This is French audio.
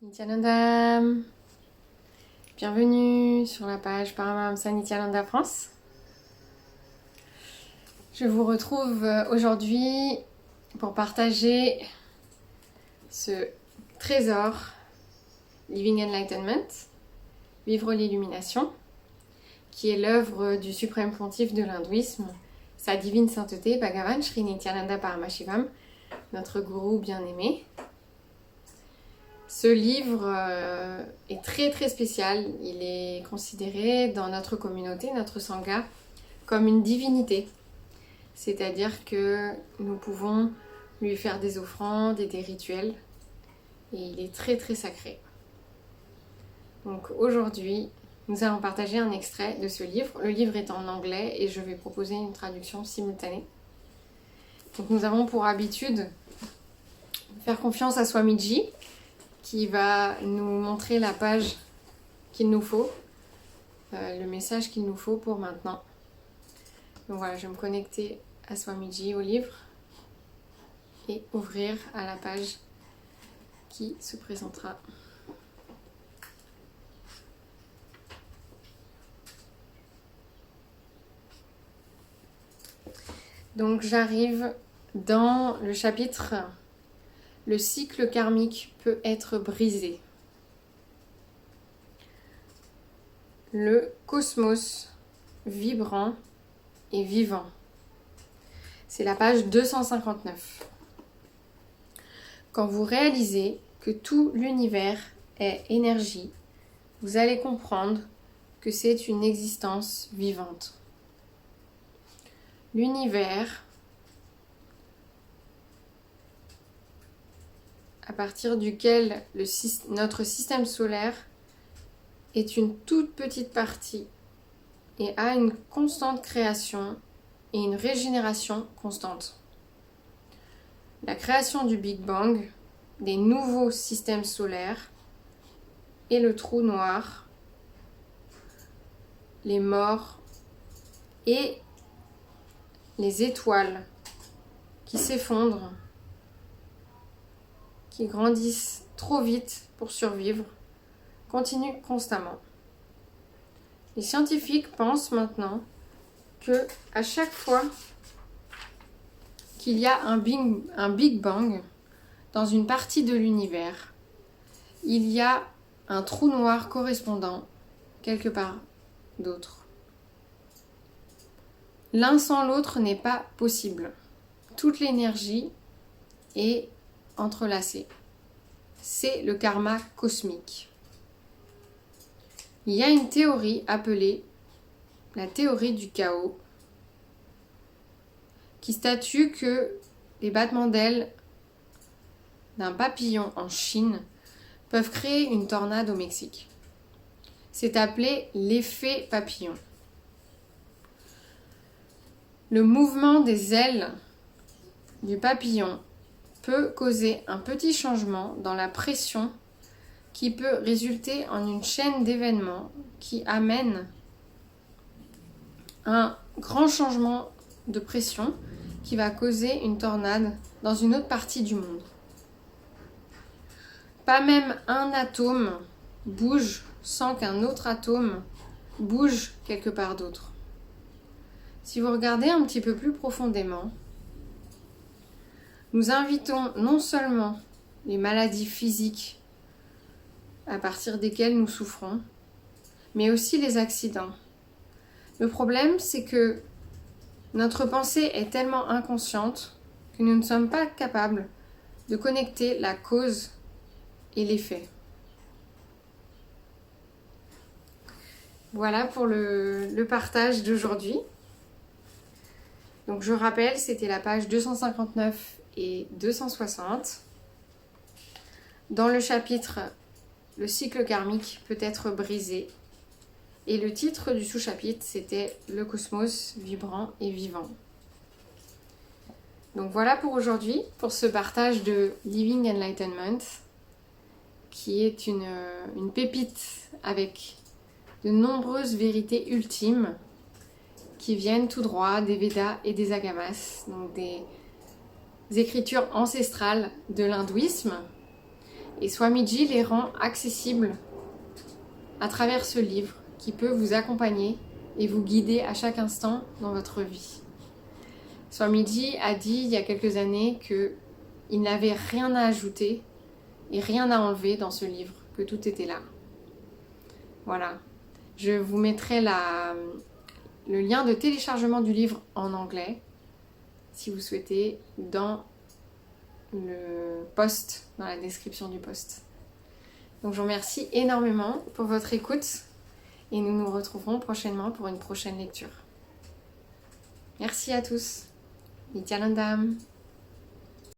Nityananda, bienvenue sur la page Paramahamsa Nityananda France. Je vous retrouve aujourd'hui pour partager ce trésor Living Enlightenment, Vivre l'illumination, qui est l'œuvre du suprême pontife de l'hindouisme, sa divine sainteté Bhagavan Shri Nityananda Paramashivam, notre gourou bien-aimé. Ce livre est très très spécial. Il est considéré dans notre communauté, notre sangha, comme une divinité. C'est-à-dire que nous pouvons lui faire des offrandes et des rituels. Et il est très très sacré. Donc aujourd'hui, nous allons partager un extrait de ce livre. Le livre est en anglais et je vais proposer une traduction simultanée. Donc nous avons pour habitude de faire confiance à Swamiji, qui va nous montrer la page qu'il nous faut, le message qu'il nous faut pour maintenant. Donc voilà, je vais me connecter à Swamiji, au livre, et ouvrir à la page qui se présentera. Donc j'arrive dans le chapitre « Le cycle karmique peut être brisé ». Le cosmos vibrant et vivant. C'est la page 259. Quand vous réalisez que tout l'univers est énergie, vous allez comprendre que c'est une existence vivante. L'univers, à partir duquel notre système solaire est une toute petite partie et a une constante création et une régénération constante. La création du Big Bang, des nouveaux systèmes solaires et le trou noir, les morts et les étoiles qui s'effondrent, qui grandissent trop vite pour survivre, continuent constamment. Les scientifiques pensent maintenant que à chaque fois qu'il y a un Big Bang dans une partie de l'univers, il y a un trou noir correspondant quelque part d'autre. L'un sans l'autre n'est pas possible. Toute l'énergie est entrelacée. C'est le karma cosmique. Il y a une théorie appelée la théorie du chaos qui statue que les battements d'ailes d'un papillon en Chine peuvent créer une tornade au Mexique. C'est appelé l'effet papillon. Le mouvement des ailes du papillon peut causer un petit changement dans la pression qui peut résulter en une chaîne d'événements qui amène un grand changement de pression qui va causer une tornade dans une autre partie du monde. Pas même un atome bouge sans qu'un autre atome bouge quelque part d'autre. Si vous regardez un petit peu plus profondément, nous invitons non seulement les maladies physiques à partir desquelles nous souffrons, mais aussi les accidents. Le problème, c'est que notre pensée est tellement inconsciente que nous ne sommes pas capables de connecter la cause et l'effet. Voilà pour le partage d'aujourd'hui. Donc je rappelle, c'était la page 259 et 260. Dans le chapitre « Le cycle karmique peut être brisé ». Et le titre du sous-chapitre, c'était « Le cosmos vibrant et vivant ». Donc voilà pour aujourd'hui, pour ce partage de Living Enlightenment, qui est une pépite avec de nombreuses vérités ultimes qui viennent tout droit des Védas et des Agamas, donc des écritures ancestrales de l'hindouisme, Et Swamiji les rend accessibles à travers ce livre qui peut vous accompagner et vous guider à chaque instant dans votre vie. Swamiji a dit il y a quelques années qu'il n'avait rien à ajouter et rien à enlever dans ce livre, que tout était là. Voilà. Je vous mettrai le lien de téléchargement du livre en anglais, si vous souhaitez, dans le post, dans la description du post. Donc je vous remercie énormément pour votre écoute et nous nous retrouverons prochainement pour une prochaine lecture. Merci à tous. Nityanandam.